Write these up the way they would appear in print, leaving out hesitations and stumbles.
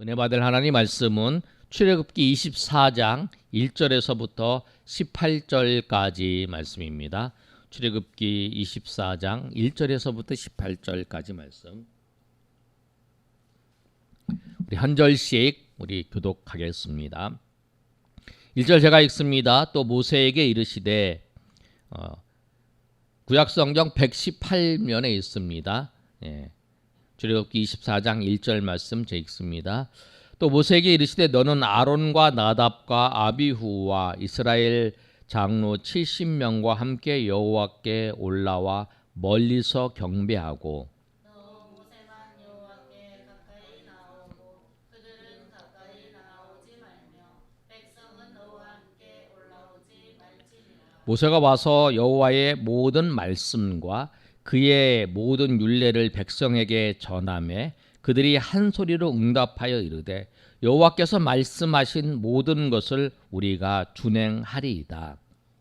은혜 받을 하나님 말씀은 출애굽기 24장 1절에서부터 18절까지 말씀입니다. 출애굽기 24장 1절에서부터 18절까지 말씀. 우리 한 절씩 우리 교독하겠습니다. 1절 제가 읽습니다. 또 모세에게 이르시되 구약성경 118면에 있습니다. 출애굽기 24장 1절 말씀 제 읽습니다. 또 모세에게 이르시되 너는 아론과 나답과 아비후와 이스라엘 장로 70명과 함께 여호와께 올라와 멀리서 경배하고 너 모세만 여호와께 가까이 나오고 그들은 가까이 나오지 말며 백성은 너와 함께 올라오지 말지니라. 모세가 와서 여호와의 모든 말씀과 그의 모든 율례를 백성에게 전하매 그들이 한 소리로 응답하여 이르되 여호와께서 말씀하신 모든 것을 우리가 준행하리이다.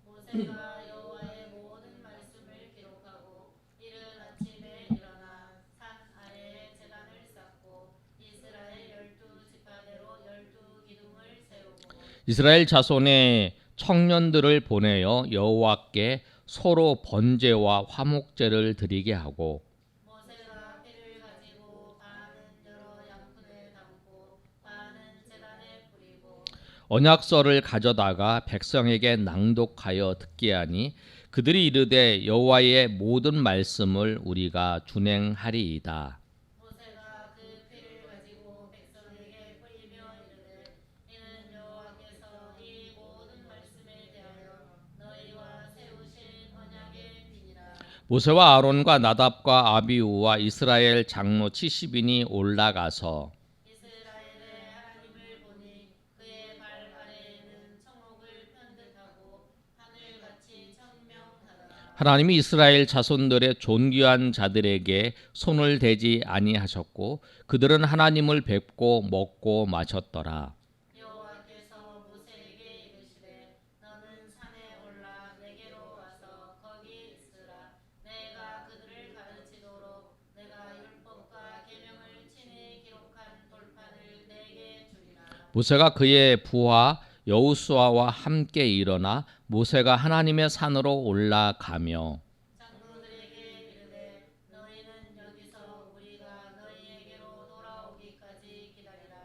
모세가 여호와의 모든 말씀을 기록하고 이른 아침에 일어나 산 아래에 제단을 쌓고 이스라엘 12지파대로 12기둥을 세우고 이스라엘 자손의 청년들을 보내어 여호와께 서로 번제와 화목제를 드리게 하고 모세가 피를 가지고 반은 여러 양푼에 담고 반은 제단에 뿌리고 언약서를 가져다가 백성에게 낭독하여 듣게 하니 그들이 이르되 여호와의 모든 말씀을 우리가 준행하리이다. 모세가 그 피를 가지고 백성에게 뿌리며 이르되 이는 여호와께서 이 모든 말씀에 대하여 너희와 세우신 언약의 피니라. 모세와 아론과 나답과 아비후와 이스라엘 장로 70인이 올라가서 이스라엘의 하나님을 보니 그의 발 아래에는 청옥을 편듯하고 하늘같이 청명하더라. 하나님이 이스라엘 자손들의 존귀한 자들에게 손을 대지 아니하셨고 그들은 하나님을 뵙고 먹고 마셨더라. 여호와께서 모세에게 이르시되 너는 산에 올라 내게로 와서 거기 있으라. 내가 그들을 가르치도록 내가 율법과 계명을 친히 기록한 돌판을 내게 주리라. 모세가 그의 부하 여호수아와 함께 일어나 모세가 하나님의 산으로 올라가며 장로들에게 이르되 너희는 여기서 우리가 너희에게로 돌아오기까지 기다리라.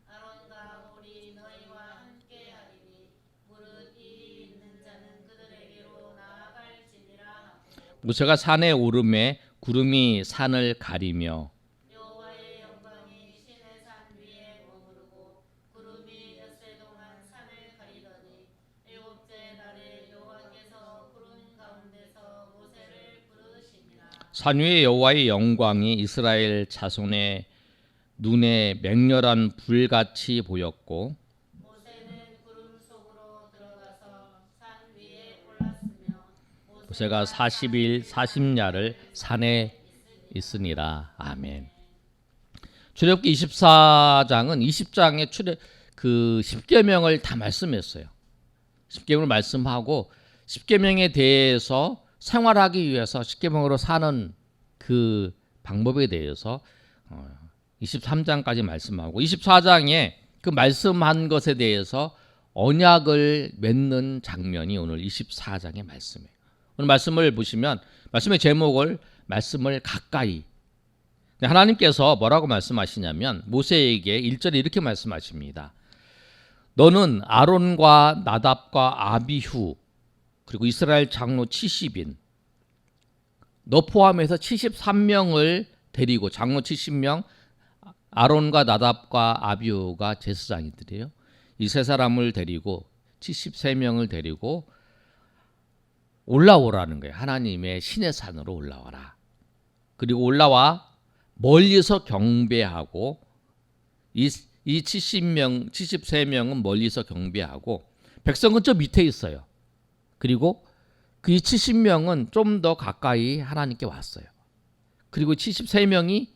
아론과 홀이 너희와 함께 하리니 무릇 일이 있는 자는 그들에게로 나아갈지니라 하고 모세가 산에 오르매 구름이 산을 가리며 여호와의 영광이 신의 산 위에 머무르고 구름이 엿새 동안 산을 가리더니 일곱째 날에 여호와께서 구름 가운데서 모세를 부르시니라. 산 위에 여호와의 영광이 이스라엘 자손의 눈에 맹렬한 불같이 보였고 모세는 구름 속으로 들어가서 산 위에 올랐으며 모세가 40일 40야를 산에 있으니라. 아멘. 출애굽기 24장은 20장의 그 10계명을 다 말씀했어요. 10계명을 말씀하고 10계명에 대해서 생활하기 위해서 10계명으로 사는 그 방법에 대해서 23장까지 말씀하고 24장에 그 말씀한 것에 대해서 언약을 맺는 장면이 오늘 24장의 말씀이에요. 오늘 말씀을 보시면 말씀의 제목을 말씀을 가까이. 하나님께서 뭐라고 말씀하시냐면 모세에게 1절에 이렇게 말씀하십니다. 너는 아론과 나답과 아비후 그리고 이스라엘 장로 70인 너 포함해서 73명을 데리고 장로 70명 아론과 나답과 아비후가 제사장이들이에요. 이 세 사람을 데리고 73명을 데리고 올라오라는 거예요. 하나님의 신의 산으로 올라와라. 그리고 올라와 멀리서 경배하고 이 70명, 73명은 멀리서 경배하고 백성은 저 밑에 있어요. 그리고 그 70명은 좀 더 가까이 하나님께 왔어요. 그리고 73명이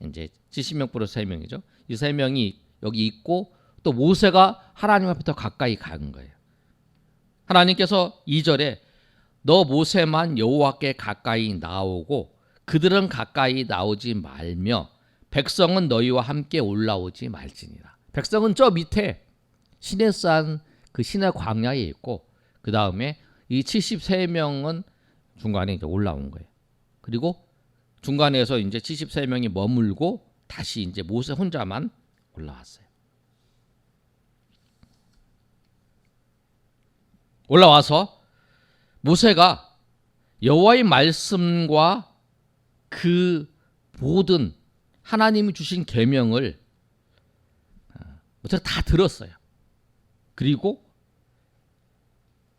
이제 70명 플러스 3명이죠. 이 3명이 여기 있고 또 모세가 하나님 앞에 더 가까이 간 거예요. 하나님께서 2절에 너 모세만 여호와께 가까이 나오고 그들은 가까이 나오지 말며 백성은 너희와 함께 올라오지 말지니라. 백성은 저 밑에 시내산 그 시내 광야에 있고 그 다음에 이 73명은 중간에 이제 올라온 거예요. 그리고 중간에서 이제 73명이 머물고 다시 이제 모세 혼자만 올라왔어요. 올라와서 모세가 여호와의 말씀과 그 모든 하나님이 주신 계명을 모세가 다 들었어요. 그리고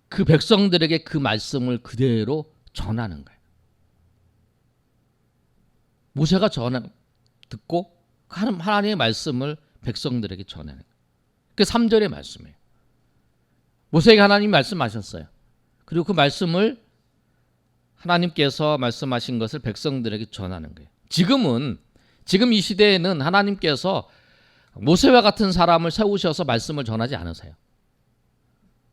그 백성들에게 그 말씀을 그대로 전하는 거예요. 모세가 듣고 하나님의 말씀을 백성들에게 전하는 거예요. 그 3절의 말씀이에요. 모세에게 하나님이 말씀하셨어요. 그리고 그 말씀을 하나님께서 말씀하신 것을 백성들에게 전하는 거예요. 지금 이 시대에는 하나님께서 모세와 같은 사람을 세우셔서 말씀을 전하지 않으세요.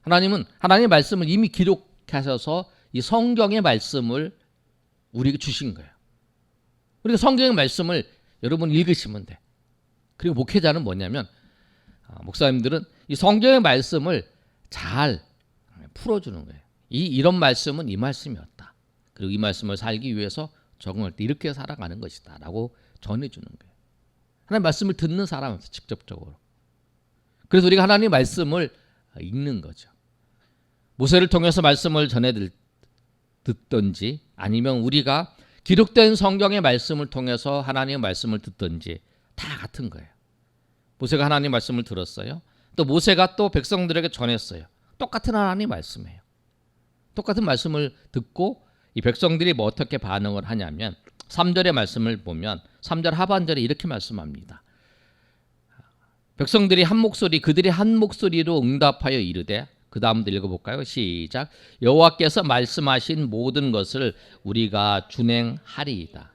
하나님은 하나님의 말씀을 이미 기록하셔서 이 성경의 말씀을 우리에게 주신 거예요. 우리가 성경의 말씀을 여러분 읽으시면 돼. 그리고 목회자는 뭐냐면 목사님들은 이 성경의 말씀을 잘 풀어주는 거예요. 이런 말씀은 이 말씀이었다. 그리고 이 말씀을 살기 위해서 적응할 때 이렇게 살아가는 것이다 라고 전해주는 거예요. 하나님 말씀을 듣는 사람한테 직접적으로. 그래서 우리가 하나님 말씀을 읽는 거죠. 모세를 통해서 말씀을 전해 듣든지 아니면 우리가 기록된 성경의 말씀을 통해서 하나님의 말씀을 듣든지 다 같은 거예요. 모세가 하나님의 말씀을 들었어요. 또 모세가 또 백성들에게 전했어요. 똑같은 하나님의 말씀이에요. 똑같은 말씀을 듣고 이 백성들이 뭐 어떻게 반응을 하냐면 3절의 말씀을 보면 3절 하반절에 이렇게 말씀합니다. 백성들이 한 목소리 그들이 한 목소리로 응답하여 이르되 그 다음도 읽어볼까요? 시작. 여호와께서 말씀하신 모든 것을 우리가 준행하리이다.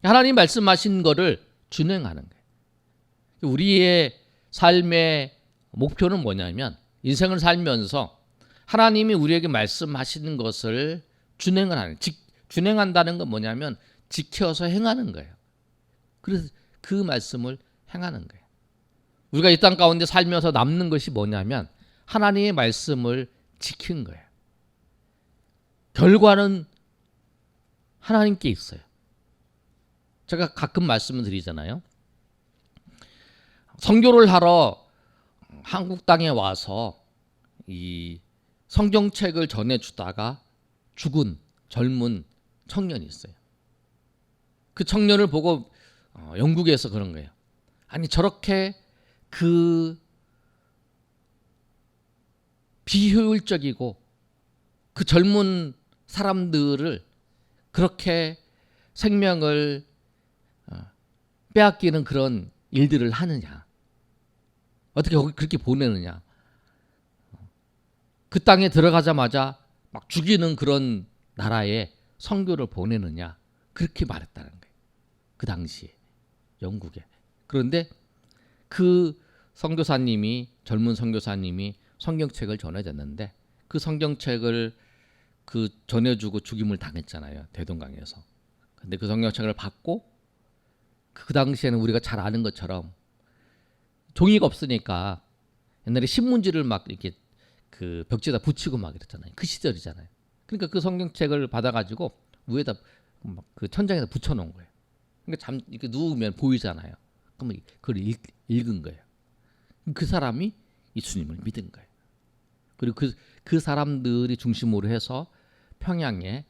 하나님 말씀하신 거를 준행하는 거예요. 우리의 삶의 목표는 뭐냐면 인생을 살면서 하나님이 우리에게 말씀하시는 것을 준행을 하는, 준행한다는 건 뭐냐면 지켜서 행하는 거예요. 그래서 그 말씀을 행하는 거예요. 우리가 이 땅 가운데 살면서 남는 것이 뭐냐면 하나님의 말씀을 지킨 거예요. 결과는 하나님께 있어요. 제가 가끔 말씀을 드리잖아요. 선교를 하러 한국 땅에 와서 이 성경책을 전해주다가 죽은 젊은 청년이 있어요. 그 청년을 보고 영국에서 그런 거예요. 아니 저렇게 그 비효율적이고 그 젊은 사람들을 그렇게 생명을 빼앗기는 그런 일들을 하느냐. 어떻게 그렇게 보내느냐. 그 땅에 들어가자마자 막 죽이는 그런 나라에 선교를 보내느냐. 그렇게 말했다는 거예요. 그 당시에 영국에. 그런데 그 선교사님이 젊은 선교사님이 성경책을 전해줬는데 그 성경책을 그 전해주고 죽임을 당했잖아요. 대동강에서. 근데 그 성경책을 받고 그 당시에는 우리가 잘 아는 것처럼 종이가 없으니까 옛날에 신문지를 막 이렇게 그 벽지에다 붙이고 막 이랬잖아요. 그 시절이잖아요. 그러니까 그 성경책을 받아가지고 위에다 막 그 천장에다 붙여놓은 거예요. 그러니까 이렇게 누우면 보이잖아요. 그러면 그걸 읽은 거예요. 그 사람이 예수님을 믿은 거예요. 그리고 그 사람들이 중심으로 해서 평양에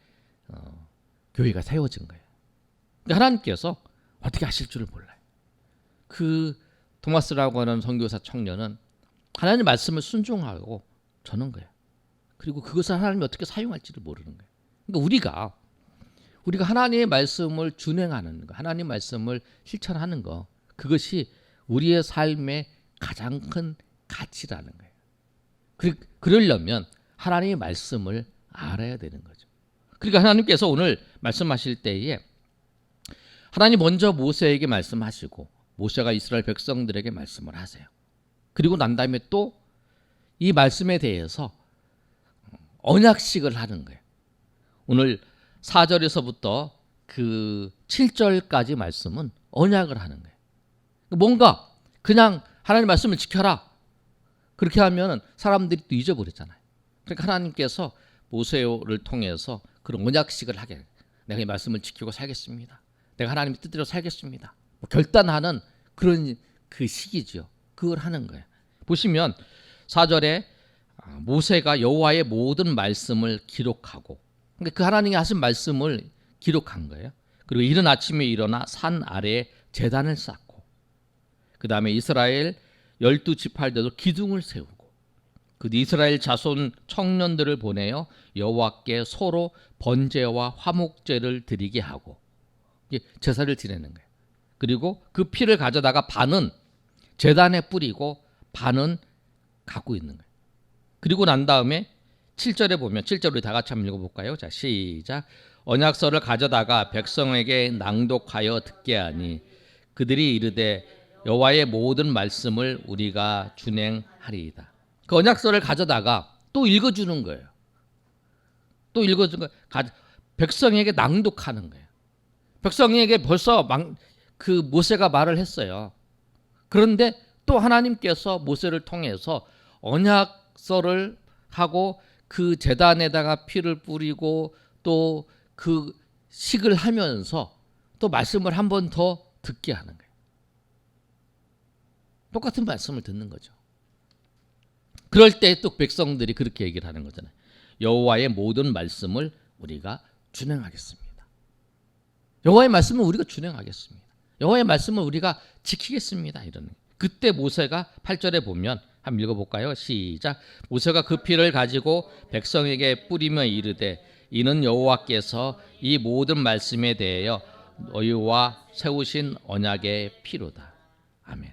교회가 세워진 거예요. 근데 하나님께서 어떻게 하실 줄을 몰라요. 그 토마스라고 하는 선교사 청년은 하나님의 말씀을 순종하고 저는 거예요. 그리고 그것을 하나님이 어떻게 사용할지를 모르는 거예요. 그러니까 우리가 하나님의 말씀을 준행하는 거, 하나님의 말씀을 실천하는 거, 그것이 우리의 삶의 가장 큰 가치라는 거예요. 그러려면 하나님의 말씀을 알아야 되는 거죠. 그러니까 하나님께서 오늘 말씀하실 때에 하나님 먼저 모세에게 말씀하시고 모세가 이스라엘 백성들에게 말씀을 하세요. 그리고 난 다음에 또 이 말씀에 대해서 언약식을 하는 거예요. 오늘 4절에서부터 그 7절까지 말씀은 언약을 하는 거예요. 뭔가 그냥 하나님 말씀을 지켜라. 그렇게 하면 사람들이 또 잊어버리잖아요. 그러니까 하나님께서 모세를 통해서 그런 언약식을 하게 해요. 내가 이 말씀을 지키고 살겠습니다. 내가 하나님의 뜻대로 살겠습니다. 뭐 결단하는 그런 그 시기죠. 그걸 하는 거예요. 보시면 4절에 모세가 여호와의 모든 말씀을 기록하고, 그러니까 그 하나님이 하신 말씀을 기록한 거예요. 그리고 이른 아침에 일어나 산 아래에 제단을 쌓고, 그 다음에 이스라엘 12지파들도 기둥을 세우고, 그 이스라엘 자손 청년들을 보내어 여호와께 서로 번제와 화목제를 드리게 하고 제사를 지내는 거예요. 그리고 그 피를 가져다가 반은 제단에 뿌리고 반은 갖고 있는 거예요. 그리고 난 다음에 7절에 보면, 7절 우리 다 같이 한번 읽어볼까요? 자, 시작. 언약서를 가져다가 백성에게 낭독하여 듣게 하니 그들이 이르되 여호와의 모든 말씀을 우리가 준행하리이다. 그 언약서를 가져다가 또 읽어주는 거예요. 또 읽어주는 거예요. 백성에게 낭독하는 거예요. 백성에게 벌써 그 모세가 말을 했어요. 그런데 또 하나님께서 모세를 통해서 언약서를 하고 그 제단에다가 피를 뿌리고 또 그 식을 하면서 또 말씀을 한 번 더 듣게 하는 거예요. 똑같은 말씀을 듣는 거죠. 그럴 때 또 백성들이 그렇게 얘기를 하는 거잖아요. 여호와의 모든 말씀을 우리가 준행하겠습니다. 여호와의 말씀을 우리가 준행하겠습니다. 여호와의 말씀을 우리가 지키겠습니다. 이러는. 그때 모세가 8절에 보면 한번 읽어볼까요? 시작. 모세가 그 피를 가지고 백성에게 뿌리며 이르되 이는 여호와께서 이 모든 말씀에 대하여 너희와 세우신 언약의 피로다. 아멘.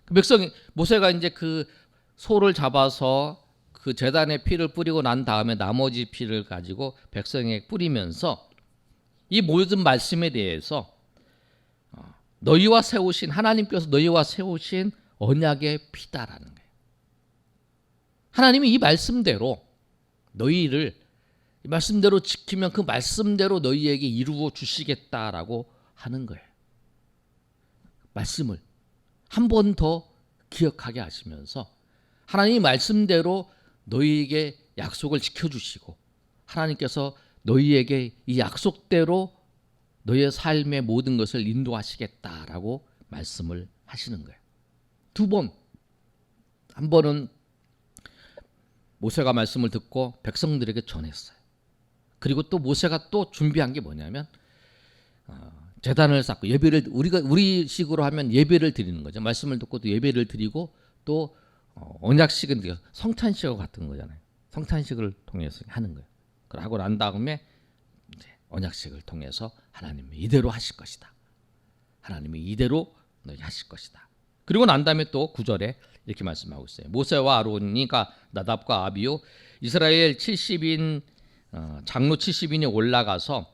그 백성이, 모세가 이제 그 소를 잡아서 그 제단에 피를 뿌리고 난 다음에 나머지 피를 가지고 백성에게 뿌리면서 이 모든 말씀에 대해서 너희와 세우신, 하나님께서 너희와 세우신 언약의 피다라는 거예요. 하나님이 이 말씀대로 너희를 이 말씀대로 지키면 그 말씀대로 너희에게 이루어 주시겠다라고 하는 거예요. 말씀을 한 번 더 기억하게 하시면서 하나님이 말씀대로 너희에게 약속을 지켜주시고, 하나님께서 너희에게 이 약속대로 너희의 삶의 모든 것을 인도하시겠다라고 말씀을 하시는 거예요. 두 번, 한 번은 모세가 말씀을 듣고 백성들에게 전했어요. 그리고 또 모세가 또 준비한 게 뭐냐면 제단을 쌓고 예배를, 우리 식으로 하면 예배를 드리는 거죠. 말씀을 듣고 또 예배를 드리고 또 언약식은 성찬식과 같은 거잖아요. 성찬식을 통해서 하는 거예요. 그러고 난 다음에 이제 언약식을 통해서 하나님이 이대로 하실 것이다. 하나님이 이대로 너희 하실 것이다. 그리고 난 다음에 또 9절에 이렇게 말씀하고 있어요. 모세와 아론이가 나답과 아비요 이스라엘 70인 장로 70인이 올라가서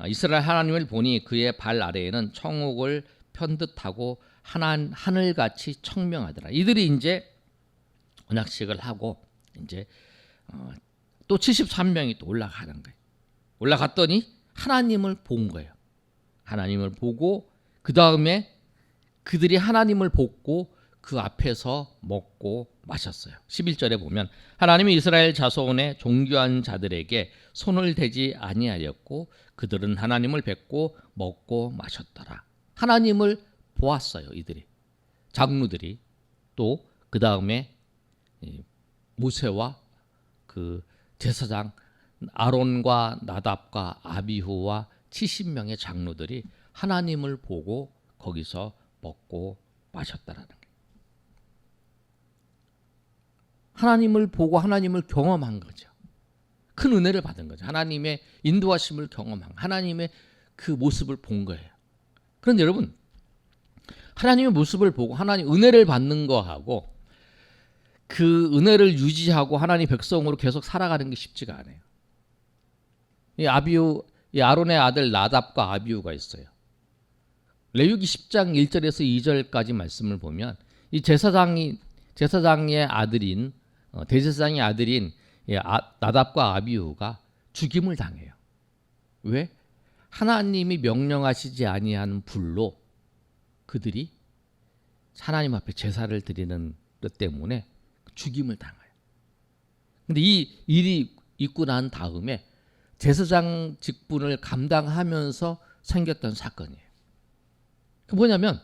이스라엘 하나님을 보니 그의 발 아래에는 청옥을 편듯하고 하늘같이 청명하더라. 이들이 이제 언약식을 하고 이제 또 73명이 또 올라가는 거예요. 올라갔더니 하나님을 본 거예요. 하나님을 보고 그 다음에 그들이 하나님을 보고 그 앞에서 먹고 마셨어요. 11절에 보면 하나님이 이스라엘 자손의 종교한 자들에게 손을 대지 아니하였고 그들은 하나님을 뵙고 먹고 마셨더라. 하나님을 보았어요. 이들이, 장로들이. 또 그 다음에 모세와 그 제사장 아론과 나답과 아비후와 70명의 장로들이 하나님을 보고 거기서 먹고 마셨다라는 거예요. 하나님을 보고 하나님을 경험한 거죠. 큰 은혜를 받은 거죠. 하나님의 인도하심을 경험한, 하나님의 그 모습을 본 거예요. 그런데 여러분, 하나님의 모습을 보고 하나님 은혜를 받는 거하고 그 은혜를 유지하고 하나님 백성으로 계속 살아가는 게 쉽지가 않아요. 이 아론의 아들 나답과 아비후가 있어요. 레위기 10장 1절에서 2절까지 말씀을 보면 이 제사장의 아들인 대제사장의 아들인 나답과 아비후가 죽임을 당해요. 왜? 하나님이 명령하시지 아니한 불로 그들이 하나님 앞에 제사를 드리는 것 때문에 죽임을 당해요. 근데 이 일이 있고 난 다음에 제사장 직분을 감당하면서 생겼던 사건이에요. 그 뭐냐면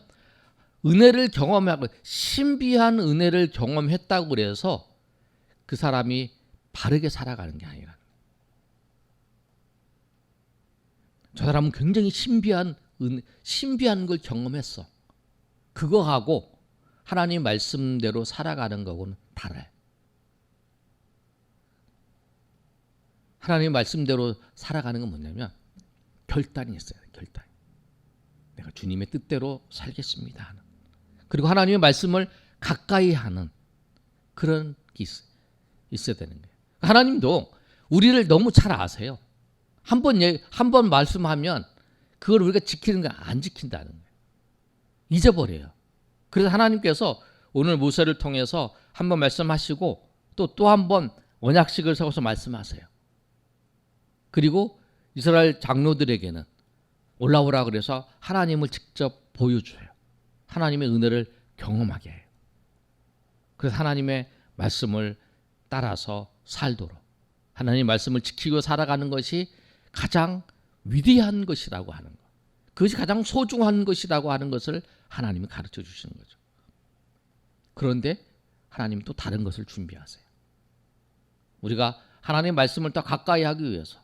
은혜를 경험하고 신비한 은혜를 경험했다고 그래서 그 사람이 바르게 살아가는 게 아니라 저 사람은 굉장히 신비한 걸 경험했어. 그거하고 하나님 말씀대로 살아가는 거고는 달라요. 하나님 말씀대로 살아가는 건 뭐냐면 결단이 있어요. 결단. 내가 주님의 뜻대로 살겠습니다 하는. 그리고 하나님의 말씀을 가까이 하는 그런 게 있어야 되는 거예요. 하나님도 우리를 너무 잘 아세요. 한 번 말씀하면 그걸 우리가 지키는 거 안 지킨다는 거예요. 잊어버려요. 그래서 하나님께서 오늘 모세를 통해서 한 번 말씀하시고 또 한 번 언약식을 세워서 말씀하세요. 그리고 이스라엘 장로들에게는 올라오라 그래서 하나님을 직접 보여줘요. 하나님의 은혜를 경험하게 해요. 그래서 하나님의 말씀을 따라서 살도록 하나님의 말씀을 지키고 살아가는 것이 가장 위대한 것이라고 하는 것. 그것이 가장 소중한 것이라고 하는 것을 하나님이 가르쳐 주시는 거죠. 그런데 하나님은 또 다른 것을 준비하세요. 우리가 하나님의 말씀을 더 가까이 하기 위해서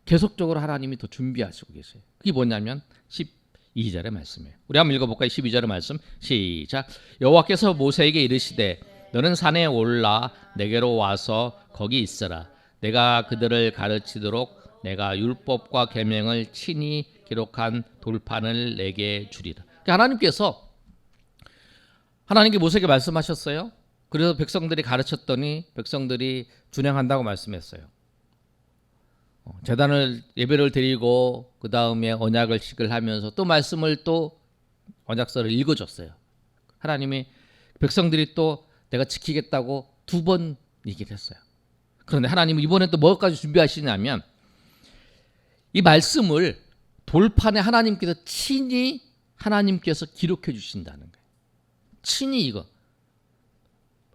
계속적으로 하나님이 더 준비하시고 계세요. 그게 뭐냐면 12절의 말씀이에요. 우리 한번 읽어볼까요? 12절의 말씀 시작. 여호와께서 모세에게 이르시되 너는 산에 올라 내게로 와서 거기 있으라. 내가 그들을 가르치도록 내가 율법과 계명을 친히 기록한 돌판을 내게 주리라. 하나님께 모세에게 말씀하셨어요. 그래서 백성들이 가르쳤더니 백성들이 준행한다고 말씀했어요. 제단을 예배를 드리고 그 다음에 언약식을 하면서 또 말씀을 또 언약서를 읽어줬어요. 하나님이 백성들이 또 내가 지키겠다고 2번 얘기를 했어요. 그런데 하나님은 이번에 또 뭐까지 준비하시냐면 이 말씀을 돌판에 하나님께서 친히 하나님께서 기록해 주신다는 거예요. 친히 이거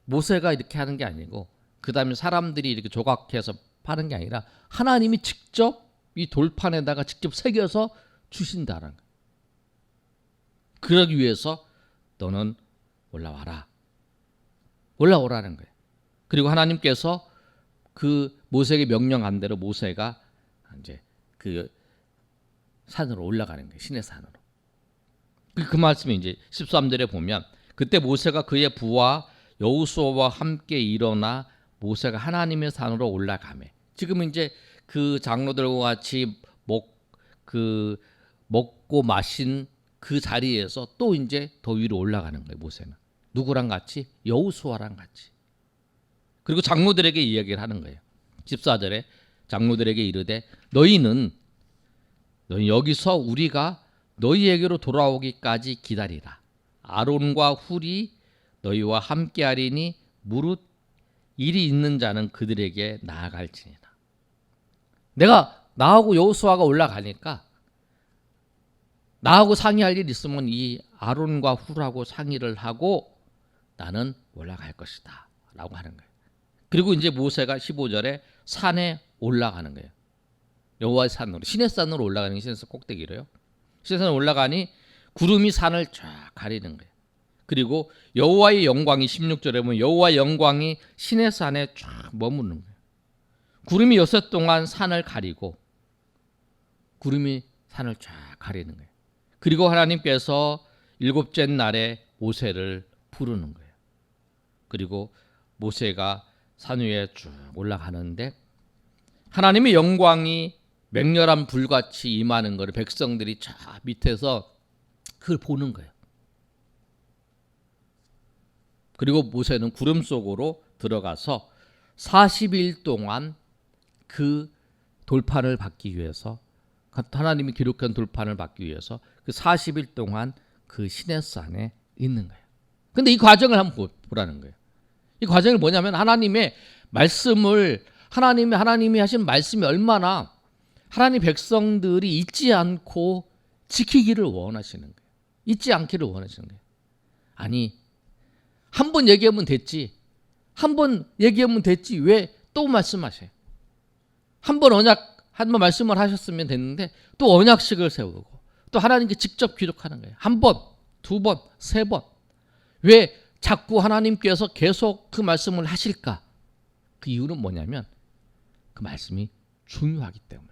모세가 이렇게 하는 게 아니고 그 다음에 사람들이 이렇게 조각해서 파는 게 아니라 하나님이 직접 이 돌판에다가 직접 새겨서 주신다는 거예요. 그러기 위해서 너는 올라오라는 거예요. 그리고 하나님께서 그 모세에게 명령한 대로 모세가 이제 그 산으로 올라가는 거예요. 신의 산으로. 그 말씀이 이제 13절에 보면 그때 모세가 그의 부하 여호수아와 함께 일어나 모세가 하나님의 산으로 올라가매. 지금 이제 그 장로들과 같이 먹고 마신 그 자리에서 또 이제 더 위로 올라가는 거예요. 모세는 누구랑 같이? 여호수아랑 같이. 그리고 장로들에게 이야기를 하는 거예요. 14절에 장로들에게 이르되 너희 여기서 우리가 너희에게로 돌아오기까지 기다리라. 아론과 훌이 너희와 함께하리니 무릇 일이 있는 자는 그들에게 나아갈지니라. 내가 나하고 여호수아가 올라가니까 나하고 상의할 일 있으면 이 아론과 훌하고 상의를 하고 나는 올라갈 것이다 라고 하는 거예요. 그리고 이제 모세가 15절에 산에 올라가는 거예요. 여호와의 산으로, 신의 산으로 올라가는 게 신의 산 꼭대기로요. 신의 산에 올라가니 구름이 산을 쫙 가리는 거예요. 그리고 여호와의 영광이 16절에 보면 여호와의 영광이 신의 산에 쫙 머무는 거예요. 구름이 6 동안 산을 가리고 구름이 산을 쫙 가리는 거예요. 그리고 하나님께서 7째 날에 모세를 부르는 거예요. 그리고 모세가 산 위에 쭉 올라가는데 하나님의 영광이 맹렬한 불같이 임하는 것을 백성들이 저 밑에서 그걸 보는 거예요. 그리고 모세는 구름 속으로 들어가서 40일 동안 그 돌판을 받기 위해서 하나님이 기록한 돌판을 받기 위해서 그 40일 동안 그 시내산에 있는 거예요. 근데 이 과정을 한번 보라는 거예요. 이 과정이 뭐냐면 하나님의 말씀을 하나님이 하신 말씀이 얼마나 하나님 백성들이 잊지 않고 지키기를 원하시는 거예요. 잊지 않기를 원하시는 거예요. 아니, 한 번 얘기하면 됐지. 한 번 얘기하면 됐지. 왜 또 말씀하셔요? 한 번 말씀을 하셨으면 됐는데 또 언약식을 세우고 또 하나님께 직접 기록하는 거예요. 한 번, 두 번, 세 번. 왜 자꾸 하나님께서 계속 그 말씀을 하실까? 그 이유는 뭐냐면 그 말씀이 중요하기 때문에.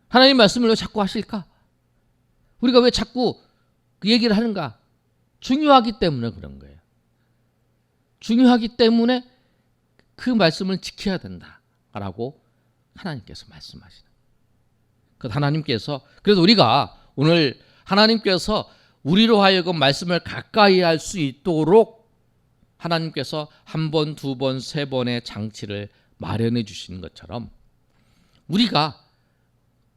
하나님 말씀을 왜 자꾸 하실까? 우리가 왜 자꾸 그 얘기를 하는가? 중요하기 때문에 그런 거예요. 중요하기 때문에 그 말씀을 지켜야 된다라고 하나님께서 말씀하시는 거예요. 그래서 하나님께서, 그래서 우리가 오늘 하나님께서 우리로 하여금 말씀을 가까이 할 수 있도록 하나님께서 한 번, 두 번, 세 번의 장치를 마련해 주시는 것처럼 우리가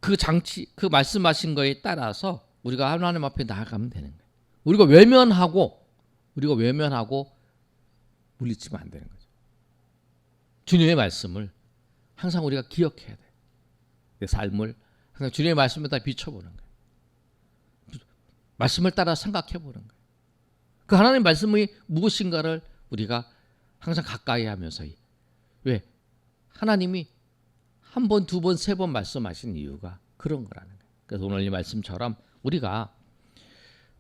그 장치, 그 말씀하신 거에 따라서 우리가 하나님 앞에 나아가면 되는 거예요. 우리가 외면하고 물리치면 안 되는 거죠. 주님의 말씀을 항상 우리가 기억해야 돼요. 내 삶을 항상 주님의 말씀에다 비춰보는 거예요. 말씀을 따라 생각해 보는 거예요. 그 하나님의 말씀이 무엇인가를 우리가 항상 가까이 하면서, 왜? 하나님이 한 번, 두 번, 세 번 말씀하신 이유가 그런 거라는 거예요. 그래서 오늘 이 말씀처럼 우리가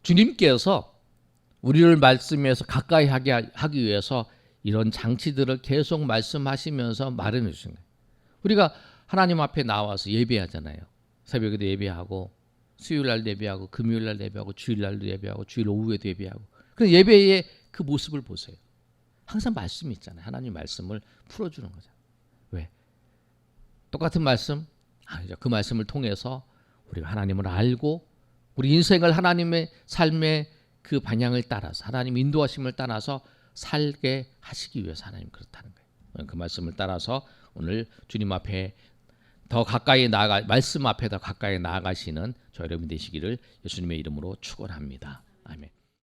주님께서 우리를 말씀에서 가까이 하기 위해서 이런 장치들을 계속 말씀하시면서 마련해 주신 거예요. 우리가 하나님 앞에 나와서 예배하잖아요. 새벽에도 예배하고 수요일날도 예배하고 금요일날도 예배하고 주일날도 예배하고 주일 오후에도 예배하고. 그런 예배의 그 모습을 보세요. 항상 말씀이 있잖아요. 하나님 말씀을 풀어주는 거죠. 왜? 똑같은 말씀? 아니죠. 그 말씀을 통해서 우리가 하나님을 알고 우리 인생을 하나님의 삶의 그 방향을 따라서 하나님 인도하심을 따라서 살게 하시기 위해서 하나님 그렇다는 거예요. 그 말씀을 따라서 오늘 주님 앞에 더 가까이 말씀 앞에 더 가까이 나아가시는 저 여러분 되시기를 예수님의 이름으로 축원합니다. 아멘.